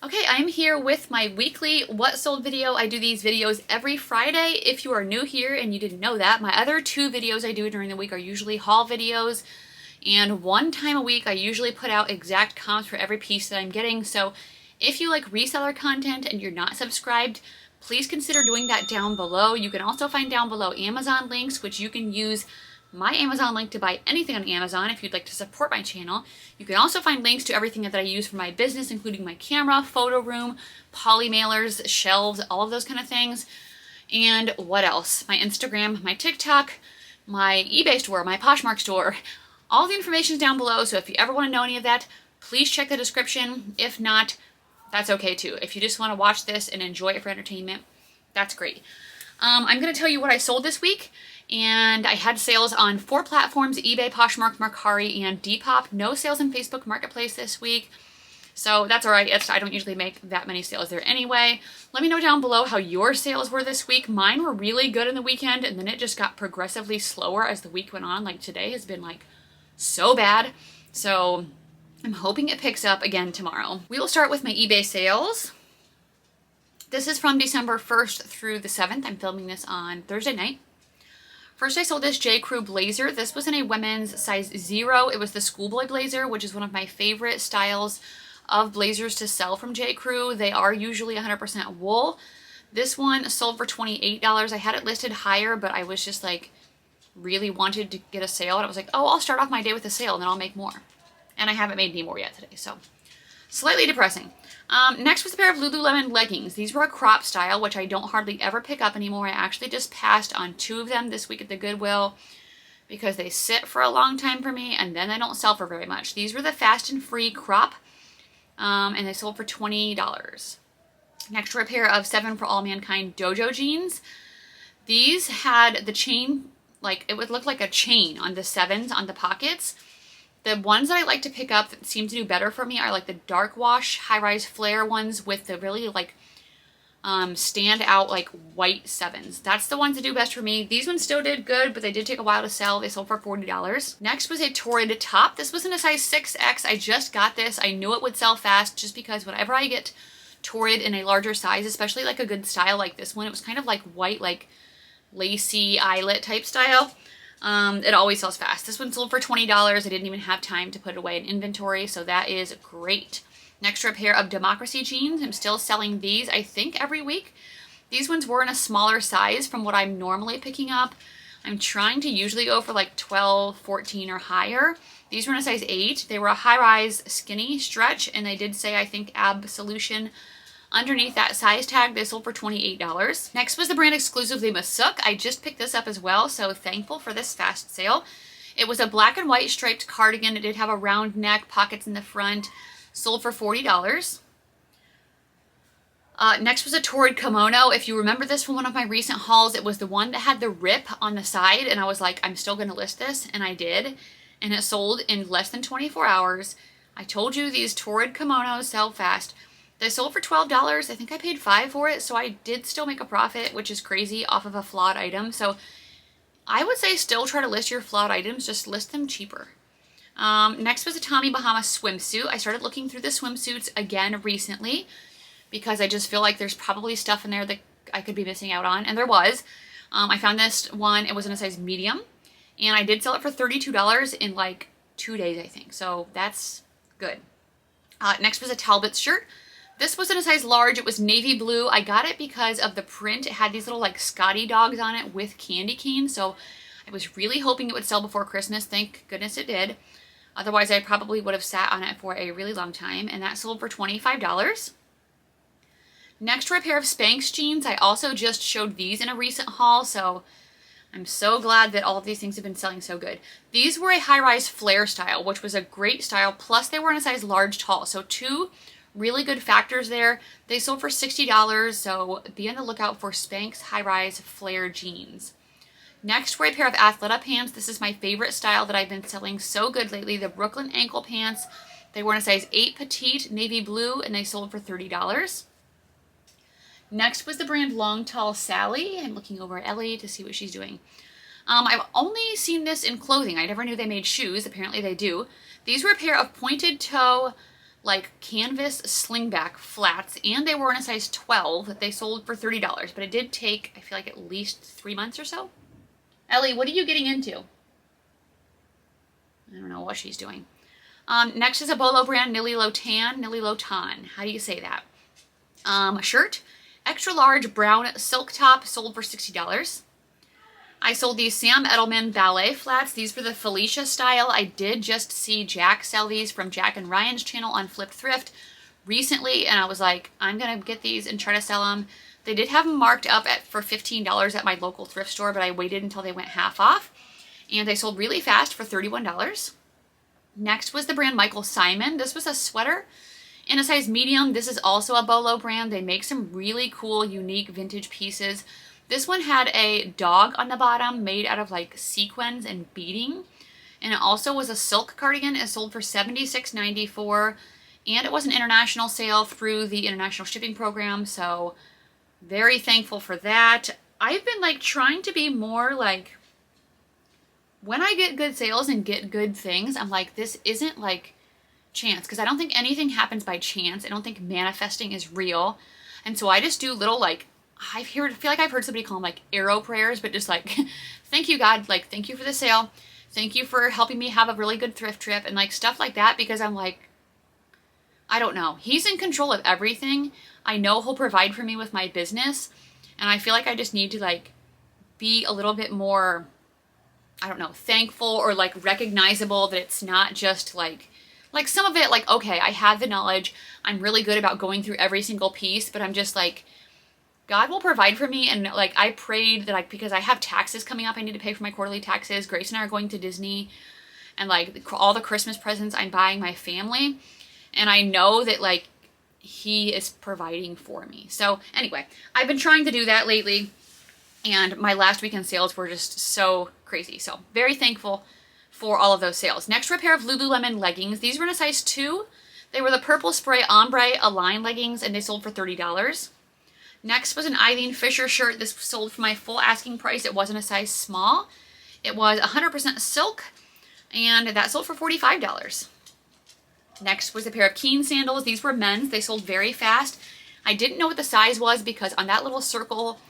Okay, I'm here with my weekly What Sold video. I do these videos every Friday. If you are new here and you didn't know that, my other two videos I do during the week are usually haul videos. And one time a week, I usually put out exact comps for every piece that I'm getting. So if you like reseller content and you're not subscribed, please consider doing that down below. You can also find down below Amazon links, which you can use my Amazon link to buy anything on Amazon if you'd like to support my channel. You can also find links to everything that I use for my business, including my camera, photo room, poly mailers, shelves, all of those kind of things. And what else? My Instagram, my TikTok, my eBay store, my Poshmark store. All the information is down below, so if you ever want to know any of that, please check the description. If not, that's okay too. If you just want to watch this and enjoy it for entertainment, that's great. I'm going to tell you what I sold this week. And I had sales on 4 platforms: eBay, Poshmark, Mercari, and Depop. No sales in Facebook Marketplace this week. So that's all right. I don't usually make that many sales there anyway. Let me know down below how your sales were this week. Mine were really good in the weekend, and then it just got progressively slower as the week went on. Like today has been like so bad. So I'm hoping it picks up again tomorrow. We will start with my eBay sales. This is from December 1st through the 7th. I'm filming this on Thursday night. First, I sold this J. Crew blazer. This was in a women's size 0. It was the schoolboy blazer, which is one of my favorite styles of blazers to sell from J. Crew. They are usually 100% wool. This one sold for $28. I had it listed higher, but I was just like really wanted to get a sale. And I was like, oh, I'll start off my day with a sale and then I'll make more. And I haven't made any more yet today, so slightly depressing. Next was a pair of Lululemon leggings. These were a crop style, which I don't hardly ever pick up anymore. I actually just passed on 2 of them this week at the Goodwill because they sit for a long time for me and then they don't sell for very much. These were the Fast and Free crop, and they sold for $20. Next were a pair of 7 for All Mankind Dojo jeans. These had the chain, like it would look like a chain on the 7s on the pockets. The ones that I like to pick up that seem to do better for me are like the dark wash high-rise flare ones with the really like stand out like white 7s. That's the ones that do best for me. These ones still did good, but they did take a while to sell. They sold for $40. Next was a Torrid top. This was in a size 6X. I just got this. I knew it would sell fast just because whenever I get Torrid in a larger size, especially like a good style like this one, it was kind of like white, like lacy eyelet type style. It always sells fast. This one sold for $20. I didn't even have time to put it away in inventory, so that is great. Next are a pair of Democracy jeans. I'm still selling these, I think, every week. These ones were in a smaller size from what I'm normally picking up. I'm trying to usually go for like 12, 14 or higher. These were in a size 8. They were a high-rise skinny stretch, and they did say, I think, Absolution underneath that size tag. They sold for $28. Next was the brand exclusively Masuk. I just picked this up as well, so thankful for this fast sale. It was a black and white striped cardigan. It did have a round neck, pockets in the front. Sold for $40. Next was a Torrid kimono. If you remember this from one of my recent hauls, it was the one that had the rip on the side, and I was like, I'm still going to list this, and I did. And it sold in less than 24 hours. I told you these Torrid kimonos sell fast. They sold for $12. I think I paid $5 for it, so I did still make a profit, which is crazy, off of a flawed item. So I would say still try to list your flawed items, just list them cheaper. Next was a Tommy Bahama swimsuit. I started looking through the swimsuits again recently because I just feel like there's probably stuff in there that I could be missing out on, and there was. I found this one. It was in a size medium, and I did sell it for $32 in like 2 days, I think. So that's good. Next was a Talbot's shirt. This was in a size large. It was navy blue. I got it because of the print. It had these little like Scotty dogs on it with candy cane. So I was really hoping it would sell before Christmas. Thank goodness it did. Otherwise, I probably would have sat on it for a really long time. And that sold for $25. Next were a pair of Spanx jeans. I also just showed these in a recent haul. So I'm so glad that all of these things have been selling so good. These were a high-rise flare style, which was a great style. Plus, they were in a size large tall. So 2 really good factors there. They sold for $60, so be on the lookout for Spanx high-rise flare jeans. Next were a pair of Athleta pants. This is my favorite style that I've been selling so good lately, the Brooklyn ankle pants. They were in a size 8 petite, navy blue, and they sold for $30. Next was the brand Long Tall Sally. I'm looking over at Ellie to see what she's doing. I've only seen this in clothing. I never knew they made shoes. Apparently they do. These were a pair of pointed toe like canvas slingback flats, and they were in a size 12. They sold for $30, but it did take, I feel like, at least 3 months or so. Ellie, what are you getting into? I don't know what she's doing. Next is a Bolo brand, Nilly Lotan. How do you say that? A shirt, extra large brown silk top, sold for $60. I sold these Sam Edelman ballet flats. These were the Felicia style. I did just see Jack sell these from Jack and Ryan's channel on Flipped Thrift recently, and I was like, I'm gonna get these and try to sell them. They did have them marked up for $15 at my local thrift store, but I waited until they went half off, and they sold really fast for $31. Next was the brand Michael Simon. This was a sweater in a size medium. This is also a Bolo brand. They make some really cool, unique vintage pieces. This one had a dog on the bottom made out of like sequins and beading. And it also was a silk cardigan. It sold for $76.94. And it was an international sale through the international shipping program. So very thankful for that. I've been like trying to be more like, when I get good sales and get good things, I'm like, this isn't like chance. Because I don't think anything happens by chance. I don't think manifesting is real. And so I just do little like, I feel like I've heard somebody call them like arrow prayers, but just like, thank you God, like thank you for the sale. Thank you for helping me have a really good thrift trip and like stuff like that, because I'm like, I don't know. He's in control of everything. I know he'll provide for me with my business. And I feel like I just need to like be a little bit more, I don't know, thankful or like recognizable that it's not just like some of it, like, okay, I have the knowledge. I'm really good about going through every single piece, but I'm just like, God will provide for me. And like, I prayed that like, because I have taxes coming up, I need to pay for my quarterly taxes. Grace and I are going to Disney, and like all the Christmas presents I'm buying my family. And I know that like he is providing for me. So anyway, I've been trying to do that lately, and my last weekend sales were just so crazy. So very thankful for all of those sales. Next were a pair of Lululemon leggings. These were in a size 2. They were the purple spray ombre Align leggings, and they sold for $30. Next was an Eileen Fisher shirt. This sold for my full asking price. It wasn't a size small. It was 100% silk, and that sold for $45. Next was a pair of Keen sandals. These were men's. They sold very fast. I didn't know what the size was because on that little circle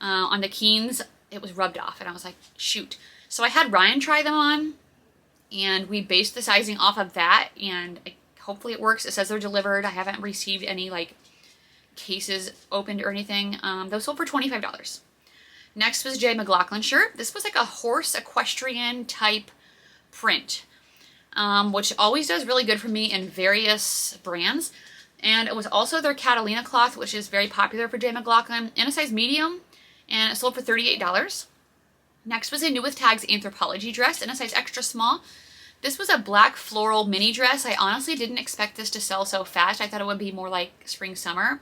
on the Keens, it was rubbed off, and I was like, shoot. So I had Ryan try them on, and we based the sizing off of that, and hopefully it works. It says they're delivered. I haven't received any like cases opened or anything. Those sold for $25. Next was Jay McLaughlin shirt. This was like a horse equestrian type print, which always does really good for me in various brands. And it was also their Catalina cloth, which is very popular for Jay McLaughlin, in a size medium, and it sold for $38. Next was a New With Tags Anthropology dress in a size extra small. This was a black floral mini dress. I honestly didn't expect this to sell so fast. I thought it would be more like spring, summer.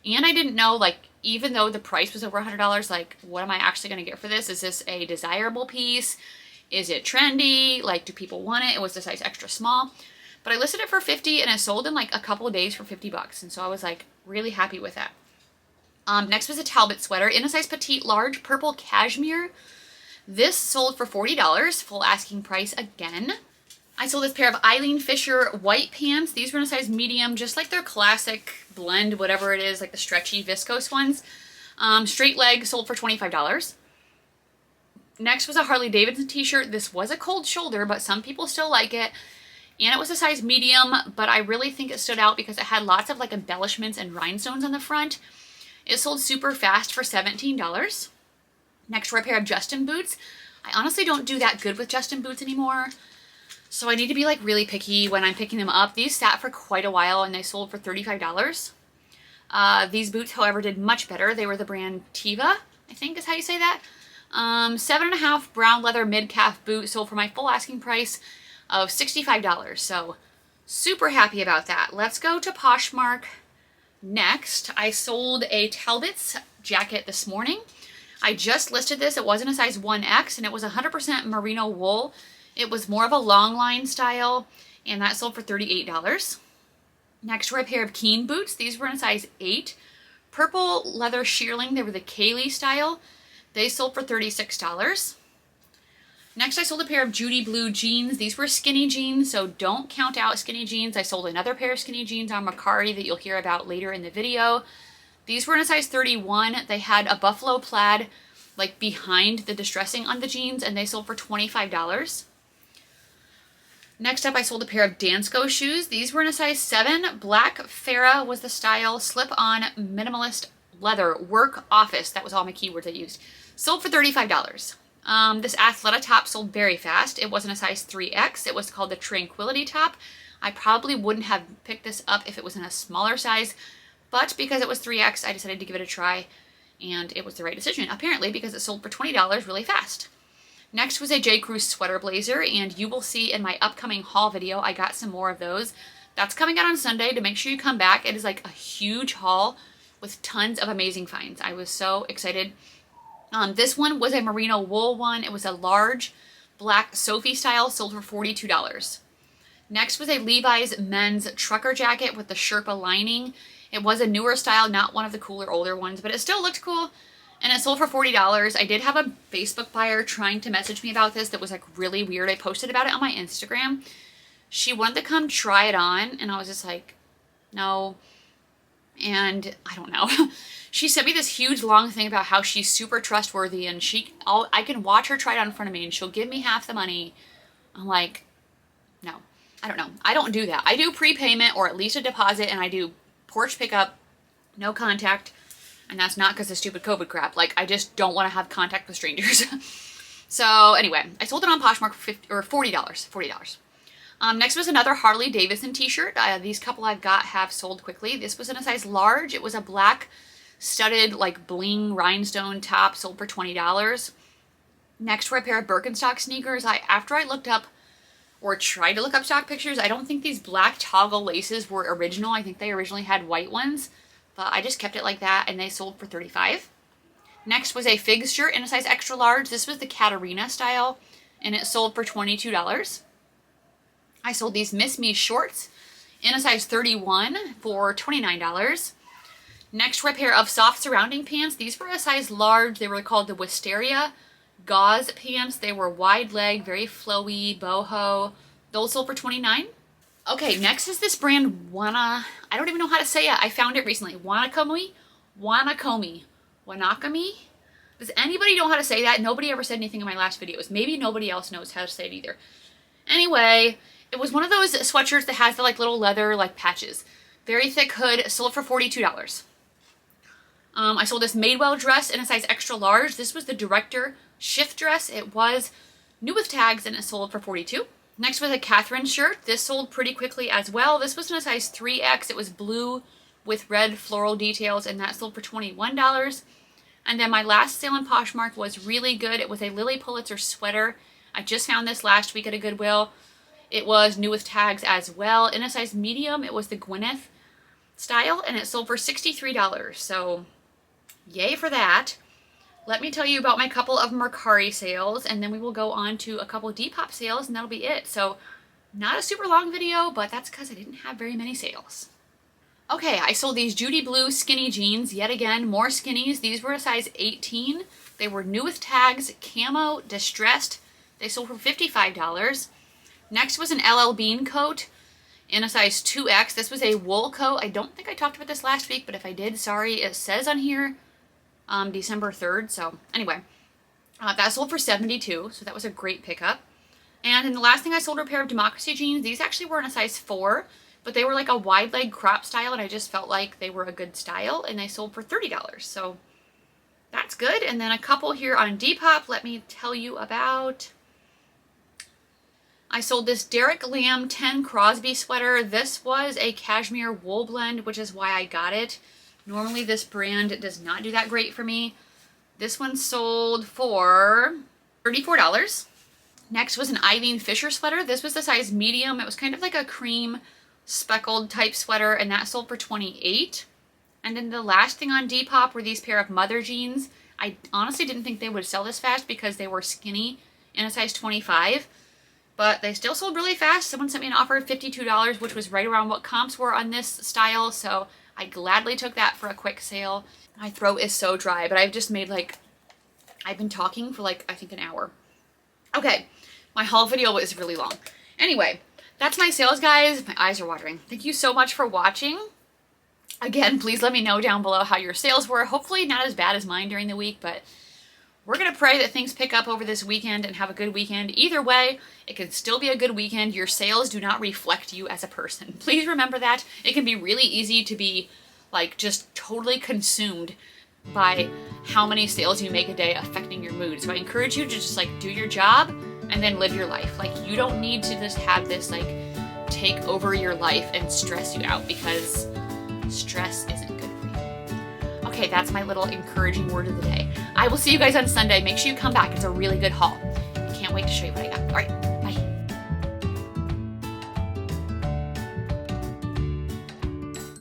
And I didn't know, like, even though the price was over $100, like, what am I actually going to get for this? Is this a desirable piece? Is it trendy? Like, do people want it? It was the size extra small. But I listed it for $50, and it sold in, like, a couple of days for $50. And so I was, like, really happy with that. Next was a Talbot sweater in a size petite large, purple cashmere. This sold for $40, full asking price again. I sold this pair of Eileen Fisher white pants. These were in a size medium, just like their classic blend, whatever it is, like the stretchy viscose ones. Straight leg, sold for $25. Next was a Harley Davidson t-shirt. This was a cold shoulder, but some people still like it. And it was a size medium, but I really think it stood out because it had lots of like embellishments and rhinestones on the front. It sold super fast for $17. Next were a pair of Justin boots. I honestly don't do that good with Justin boots anymore, so I need to be like really picky when I'm picking them up. These sat for quite a while, and they sold for $35. These boots, however, did much better. They were the brand Tiva, I think is how you say that. 7.5 brown leather mid-calf boot sold for my full asking price of $65. So super happy about that. Let's go to Poshmark. Next, I sold a Talbot's jacket this morning. I just listed this. It wasn't a size 1X, and it was 100% merino wool. It was more of a long line style, and that sold for $38. Next were a pair of Keen boots. These were in a size 8. Purple leather shearling. They were the Kaylee style. They sold for $36. Next, I sold a pair of Judy Blue jeans. These were skinny jeans, so don't count out skinny jeans. I sold another pair of skinny jeans on Mercari that you'll hear about later in the video. These were in a size 31. They had a buffalo plaid like behind the distressing on the jeans, and they sold for $25. Next up, I sold a pair of Dansko shoes. These were in a size 7. Black Farah was the style. Slip-on minimalist leather work office. That was all my keywords I used. Sold for $35. This Athleta top sold very fast. It wasn't a size 3X. It was called the Tranquility top. I probably wouldn't have picked this up if it was in a smaller size, but because it was 3X, I decided to give it a try, and it was the right decision, apparently, because it sold for $20 really fast. Next was a J. Crew sweater blazer, and you will see in my upcoming haul video, I got some more of those. That's coming out on Sunday, to make sure you come back. It is like a huge haul with tons of amazing finds. I was so excited. This one was a merino wool one. It was a large black Sophie style, sold for $42. Next was a Levi's men's trucker jacket with the Sherpa lining. It was a newer style, not one of the cooler older ones, but it still looked cool. And it sold for $40. I did have a Facebook buyer trying to message me about this that was like really weird. I posted about it on my Instagram. She wanted to come try it on, and I was just like, no. And I don't know. She sent me this huge long thing about how she's super trustworthy, and I can watch her try it on in front of me, and she'll give me half the money. I'm like, no, I don't know. I don't do that. I do prepayment or at least a deposit, and I do porch pickup, no contact. And that's not because of stupid COVID crap. Like, I just don't want to have contact with strangers. So anyway, I sold it on Poshmark for $40. Next was another Harley Davidson t-shirt. These couple I've got have sold quickly. This was in a size large. It was a black studded like bling rhinestone top, sold for $20. Next were a pair of Birkenstock sneakers. After I looked up or tried to look up stock pictures, I don't think these black toggle laces were original. I think they originally had white ones. But I just kept it like that, and they sold for $35. Next was a Figs shirt in a size extra large. This was the Katarina style, and it sold for $22. I sold these Miss Me shorts in a size 31 for $29. Next were a pair of soft surrounding pants. These were a size large. They were called the Wisteria gauze pants. They were wide leg, very flowy, boho. Those sold for $29. Okay, next is this brand I don't even know how to say it. I found it recently. Wanakami? Does anybody know how to say that? Nobody ever said anything in my last videos. Maybe nobody else knows how to say it either. Anyway, it was one of those sweatshirts that has the like little leather like patches. Very thick hood, sold for $42. I sold this Madewell dress in a size extra large. This was the Director shift dress. It was new with tags, and it sold for $42. Next was a Catherine shirt. This sold pretty quickly as well. This was in a size 3X. It was blue with red floral details, and that sold for $21. And then my last sale in Poshmark was really good. It was a Lily Pulitzer sweater. I just found this last week at a Goodwill. It was new with tags as well. In a size medium, it was the Gwyneth style, and it sold for $63. So yay for that. Let me tell you about my couple of Mercari sales, and then we will go on to a couple of Depop sales, and that'll be it. So not a super long video, but that's because I didn't have very many sales. Okay, I sold these Judy Blue skinny jeans. Yet again, more skinnies. These were a size 18. They were new with tags, camo, distressed. They sold for $55. Next was an LL Bean coat in a size 2X. This was a wool coat. I don't think I talked about this last week, but if I did, sorry. It says on here December 3rd. So anyway, that sold for $72. So that was a great pickup. And then the last thing I sold were a pair of Democracy jeans. These actually were in a size 4, but they were like a wide leg crop style, and I just felt like they were a good style, and they sold for $30. So that's good. And then a couple here on Depop. Let me tell you about. I sold this Derek Lamb 10 Crosby sweater. This was a cashmere wool blend, which is why I got it. Normally this brand does not do that great for me. This one sold for $34. Next was an Eileen Fisher sweater. This was the size medium. It was kind of like a cream speckled type sweater, and that sold for $28. And then the last thing on Depop were these pair of mother jeans. I honestly didn't think they would sell this fast because they were skinny in a size 25. But they still sold really fast. Someone sent me an offer of $52, which was right around what comps were on this style. So I gladly took that for a quick sale. My throat is so dry, but I've just made I've been talking for I think an hour. Okay, my haul video was really long. Anyway, that's my sales, guys. My eyes are watering. Thank you so much for watching. Again, please let me know down below how your sales were. Hopefully not as bad as mine during the week, but we're going to pray that things pick up over this weekend and have a good weekend. Either way, it can still be a good weekend. Your sales do not reflect you as a person. Please remember that. It can be really easy to be like just totally consumed by how many sales you make a day affecting your mood. So I encourage you to just like do your job and then live your life. Like you don't need to just have this like take over your life and stress you out, because stress isn't good for you. Okay, that's my little encouraging word of the day. I will see you guys on Sunday. Make sure you come back. It's a really good haul. I can't wait to show you what I got. All right.